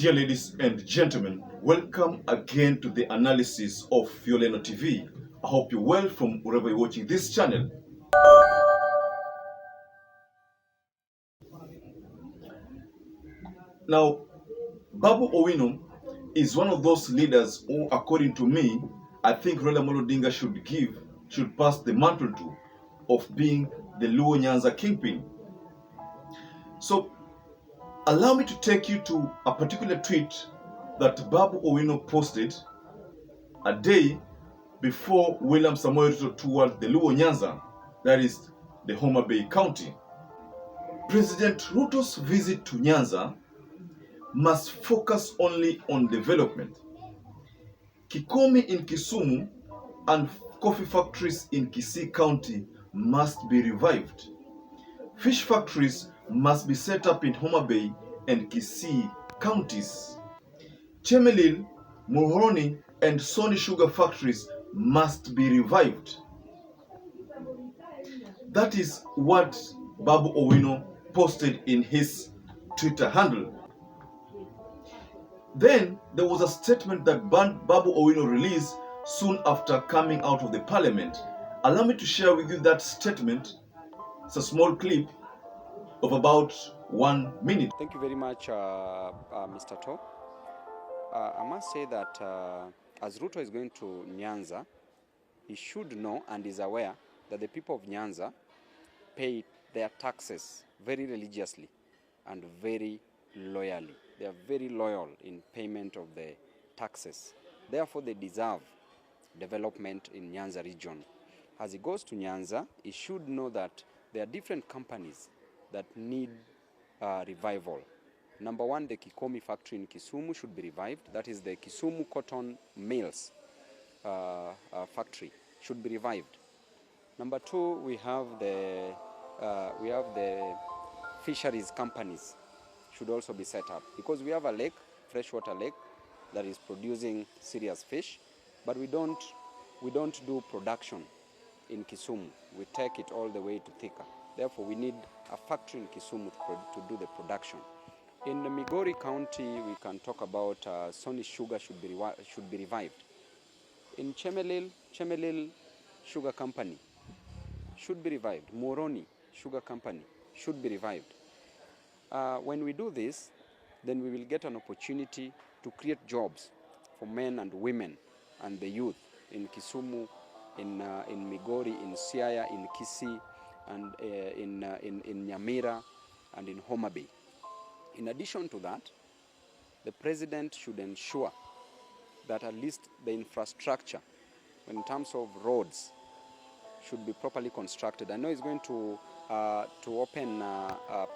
Dear ladies and gentlemen, welcome again to the analysis of Violeno TV. I hope you're well from wherever you're watching this channel. Now, BABU Owino is one of those leaders who, according to me, I think RAILA Odinga should pass the mantle to, of being the Luo Nyanza Kingpin. So, allow me to take you to a particular tweet that BABU Owino posted a day before William Samoei Ruto toured the Luo Nyanza, that is the HOMABAY County. President Ruto's visit to Nyanza must focus only on development. Kikomi in Kisumu and coffee factories in Kisii County must be revived. Fish factories must be set up in HOMABAY and Kisii counties. Chemelil, Muhoroni and Sony sugar factories must be revived. That is what BABU Owino posted in his Twitter handle. Then there was a statement that BABU Owino released soon after coming out of the parliament. Allow me to share with you that statement. It's a small clip of about 1 minute. Thank you very much, Mr. To. I must say that as Ruto is going to Nyanza, he should know and is aware that the people of Nyanza pay their taxes very religiously and very loyally. They are very loyal in payment of the taxes. Therefore, they deserve development in Nyanza region. As he goes to Nyanza, he should know that there are different companies that need revival. Number one, the Kikomi factory in Kisumu should be revived. That is the Kisumu cotton mills factory should be revived. Number two, we have the fisheries companies should also be set up, because we have a lake, freshwater lake, that is producing serious fish, but we don't do production in Kisumu. We take it all the way to Thika. Therefore, we need a factory in Kisumu to do the production. In the Migori County, we can talk about Sony Sugar should be revived. In Chemelil Sugar Company should be revived. Moroni Sugar Company should be revived. When we do this, then we will get an opportunity to create jobs for men and women and the youth in Kisumu, in Migori, in Siaya, in Kisii, and in Nyamira, and in HOMABAY. In addition to that, the president should ensure that at least the infrastructure, in terms of roads, should be properly constructed. I know he's going to open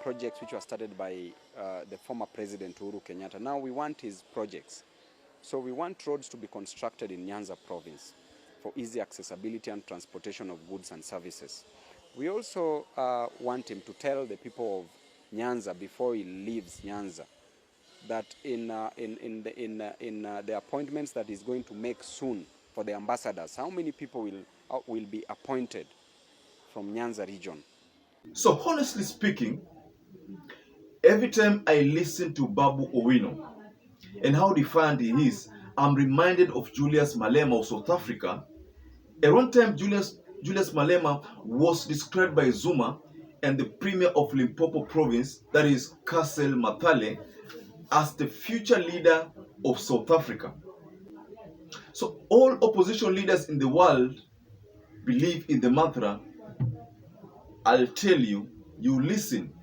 projects which were started by the former president Uhuru Kenyatta. Now we want his projects. So we want roads to be constructed in Nyanza province for easy accessibility and transportation of goods and services. We also want him to tell the people of Nyanza before he leaves Nyanza that in the appointments that he's going to make soon for the ambassadors, how many people will be appointed from Nyanza region. So honestly speaking, every time I listen to BABU Owino and how defiant he is, I'm reminded of Julius Malema of South Africa. At one time, Julius Malema was described by Zuma and the Premier of Limpopo province, that is Castle Mathale, as the future leader of South Africa. So all opposition leaders in the world believe in the mantra, I'll tell you, you listen.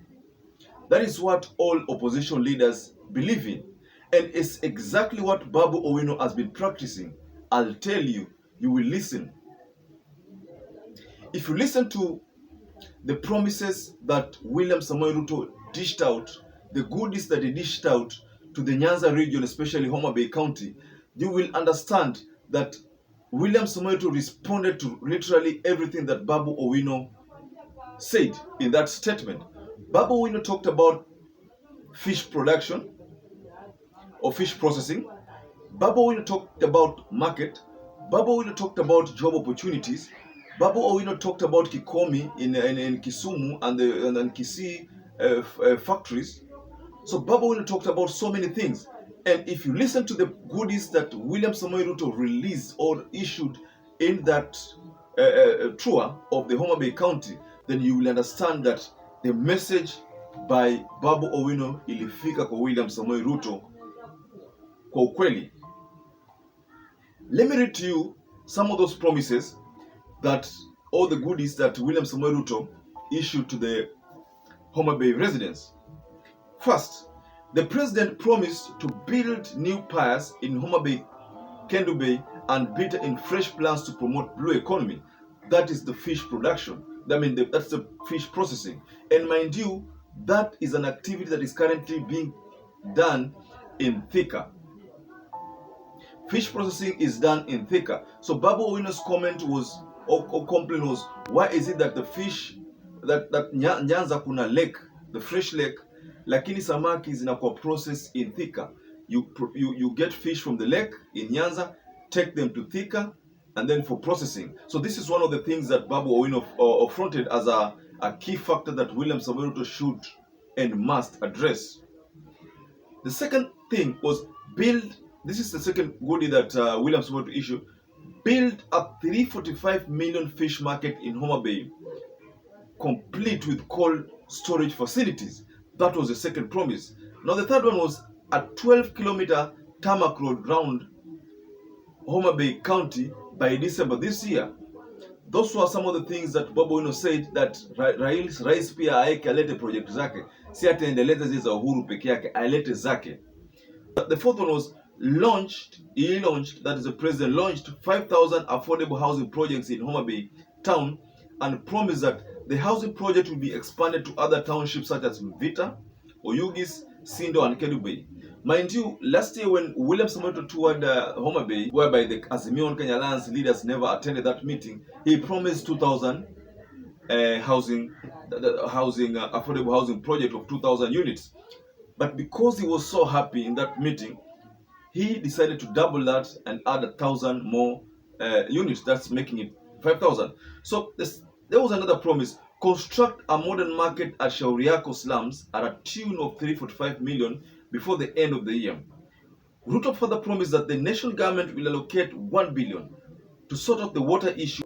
That is what all opposition leaders believe in. And it's exactly what BABU Owino has been practicing. I'll tell you, you will listen. If you listen to the promises that William Samoei Ruto dished out, the goodies that he dished out to the Nyanza region, especially HOMABAY County, you will understand that William Samoei Ruto responded to literally everything that BABU Owino said in that statement. BABU Owino talked about fish production or fish processing. BABU Owino talked about market. BABU Owino talked about job opportunities. BABU Owino talked about Kikomi in Kisumu and Kisii factories. So BABU Owino talked about so many things. And if you listen to the goodies that William Samoei Ruto released or issued in that tour of the HOMABAY County, then you will understand that the message by BABU Owino ilifika kwa William Samoei Ruto kwa ukweli. Let me read to you some of those promises that all the goodies that William Samoei Ruto issued to the HOMABAY residents. First, the president promised to build new piers in HOMABAY, Kendu Bay, and Bita in fresh plans to promote blue economy. That is the fish production. That's the fish processing. And mind you, that is an activity that is currently being done in Thika. Fish processing is done in Thika. So BABU Owino's comment was, or complaint was, why is it that the fish, that Nyanza kuna lake, the fresh lake, lakini samaki zinakuwa processed in Thika. You get fish from the lake in Nyanza, take them to Thika, and then for processing. So this is one of the things that BABU Owino fronted as a key factor that William Samoei Ruto should and must address. The second thing was build, this is the second goodie that William Samoei Ruto issued, build a 345 million fish market in HOMABAY, complete with cold storage facilities. That was the second promise. Now the third one was a 12-kilometer tarmac road round HOMABAY County by December this year. Those were some of the things that BABU Owino said that Rais pia aeke alete project zake, si ataendeleza zile za Uhuru peke yake, alete zake. The fourth one was that is the president launched 5,000 affordable housing projects in HOMABAY town and promised that the housing project will be expanded to other townships such as Mvita, Oyugis, Sindo, and Kendu Bay. Mind you, last year when William Samoei Ruto toured HOMABAY, whereby the Azimio Kenya Alliance leaders never attended that meeting, he promised 2,000 affordable housing project of 2,000 units. But because he was so happy in that meeting, he decided to double that and add 1,000 more units. That's making it 5,000. So there was another promise: construct a modern market at Shauriako slums at a tune of 345 million before the end of the year. Ruto further promised that the national government will allocate 1 billion to sort out the water issue.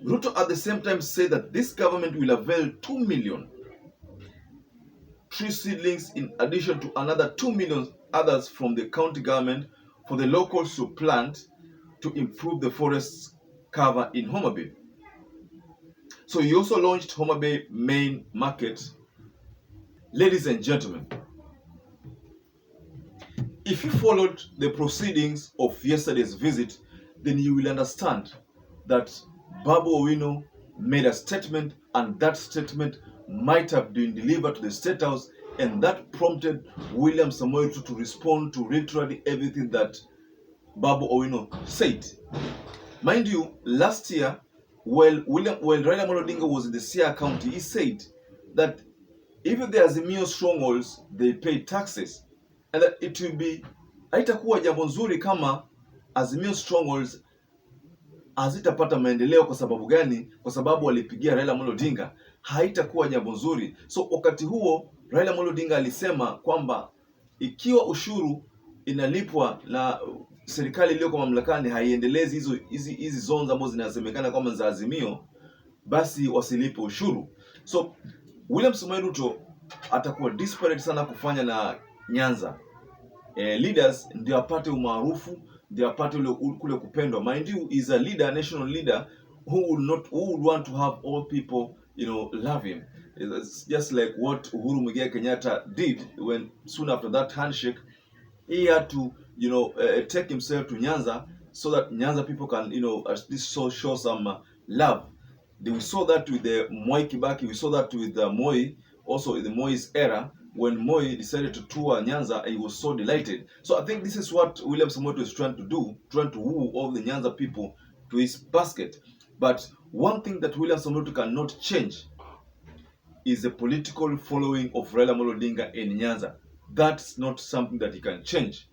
Ruto at the same time said that this government will avail 2 million tree seedlings in addition to another 2 million others from the county government for the locals to plant to improve the forest cover in HOMABAY. So he also launched HOMABAY main market. Ladies and gentlemen, if you followed the proceedings of yesterday's visit, then you will understand that BABU Owino made a statement, and that statement might have been delivered to the State House, and that prompted William Samoei Ruto to respond to literally everything that BABU Owino said. Mind you, last year, while Raila Odinga was in the Siaya County, he said that even the Azimio strongholds, they pay taxes, and that it will be, haitakuwa jambo nzuri kama Azimio strongholds hazitapata maendeleo. Kwa sababu gani? Kwa sababu walipigia Raila Odinga. Haitakuwa jambo nzuri. So wakati huo Raila Odinga alisema kwamba ikiwa ushuru inalipwa na serikali iliyoko mamlakani haiendelezi hizi zones ambazo zinasemekana kama za Azimio, basi wasilipe ushuru. So William Samoei Ruto atakuwa desperate sana kufanya na Nyanza. Leaders ndio apate umaarufu, ndio apate kule kupendwa. Mind you, is a leader, national leader who would want to have all people, love him. It's just like what Uhuru Muigai Kenyatta did when soon after that handshake, he had to, take himself to Nyanza so that Nyanza people can, at least show some love. We saw that with the Mwai Kibaki, we saw that with Moi, also in the Moi's era. When Moi decided to tour Nyanza, he was so delighted. So I think this is what William Samoei Ruto is trying to do, trying to woo all the Nyanza people to his basket. But one thing that William Samoei Ruto cannot change is the political following of Raila Odinga in Nyanza. That's not something that he can change.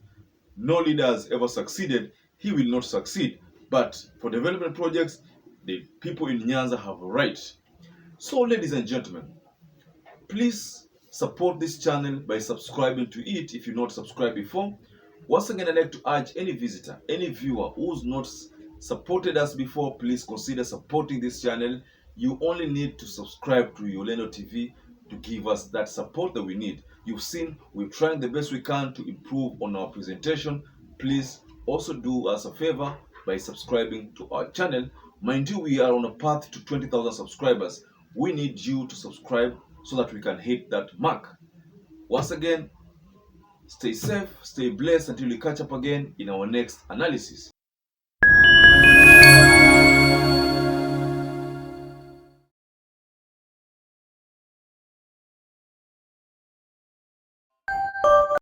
No leader has ever succeeded. He will not succeed. But for development projects, the people in Nyanza have a right. So, ladies and gentlemen, please support this channel by subscribing to it if you're not subscribed before. Once again, I'd like to urge any visitor, any viewer who's not supported us before, please consider supporting this channel. You only need to subscribe to Yoleno TV to give us that support that we need. You've seen we're trying the best we can to improve on our presentation. Please also do us a favor by subscribing to our channel. Mind you, we are on a path to 20,000 subscribers. We need you to subscribe so that we can hit that mark. Once again, stay safe, stay blessed until we catch up again in our next analysis.